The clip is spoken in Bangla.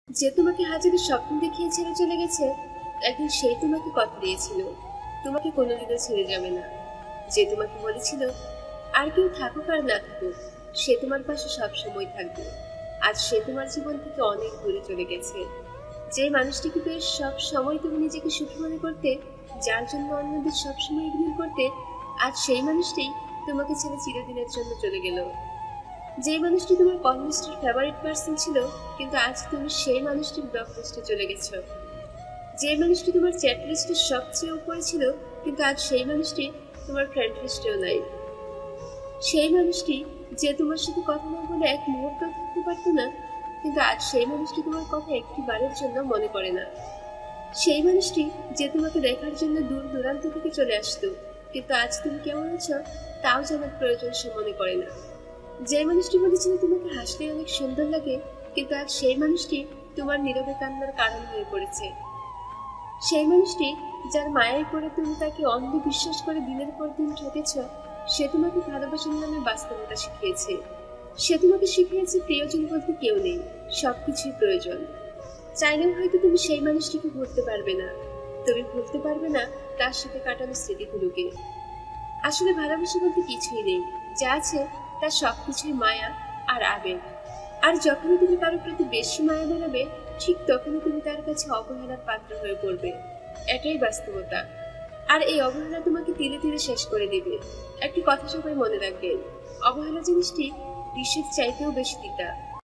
যে তোমাকে হাজারো স্বপ্ন দেখিয়ে ছেড়ে চলে গেছে, একদিন সেই তোমাকে কথা দিয়েছিল তোমাকে কোনোদিনও ছেড়ে যাবে না। যে তোমাকে বলেছিল আর কেউ থাকুক আর না থাকুক, সে তোমার পাশে সব সময় থাকবে, আজ সে তোমার জীবন থেকে অনেক দূরে চলে গেছে। যে মানুষটিকে পেয়ে সব সময় তুমি নিজেকে সুখী মনে করতে, যার জন্য অন্যদের সবসময় ইগনোর করতে, আজ সেই মানুষটি তোমাকে ছেড়ে চিরদিনের জন্য চলে গেল। যে মানুষটি তোমার কল লিস্টের ফেভারিট পার্সন ছিল, কিন্তু আজ তুমি সেই মানুষটির ব্লক লিস্টে চলে গেছো। যে মানুষটি তোমার চ্যাট লিস্টের সবচেয়ে উপরে ছিল, কিন্তু আজ সেই মানুষটি তোমার ফ্রেন্ড লিস্টেও নাই। সেই মানুষটি যে তোমার সাথে কথা না বলে এক মুহূর্ত থাকতে পারতো না, কিন্তু আজ সেই মানুষটি তোমার কথা একটি বারের জন্য মনে করে না। সেই মানুষটি যে তোমাকে দেখার জন্য দূর দূরান্ত থেকে চলে আসতো, কিন্তু আজ তুমি কেমন আছো তাও জানার প্রয়োজন সে মনে করে না। যে মানুষটি বলেছিল তোমাকে হাসলে অনেক সুন্দর লাগে, কিন্তু আজ সেই মানুষটি তোমার নীরবে কান্নার কারণ হয়ে পড়েছে। সেই মানুষটি যার মায়ায় পড়ে তুমি তাকে অন্ধ বিশ্বাস করে দিনের পর দিন ঠকেছ, সে তোমাকে ভালোবাসার নামে বাস্তবতা শিখিয়েছে। সে তোমাকে শিখিয়েছে প্রিয়জন বলতে কেউ নেই, সবকিছুই প্রয়োজন। চাইলেও হয়তো তুমি সেই মানুষটিকে ভুলতে পারবে না। তুমি ভুলতে পারবে না তার সাথে কাটানো স্মৃতিগুলোকে। আসলে ভালোবাসা বলতে কিছুই নেই, যা আছে তার সবকিছুই মায়া আর আবেগ। আর যখনই তুমি কারোর প্রতি বেশি মায়া বাড়াবে, ঠিক তখনই তুমি তার কাছে অবহেলার পাত্র হয়ে পড়বে। এটাই বাস্তবতা। আর এই অবহেলা তোমাকে তিলে তিলে শেষ করে দেবে। একটি কথা সবাই মনে রাখবেন, অবহেলা জিনিসটি বিষের চাইতেও বেশি তিতা।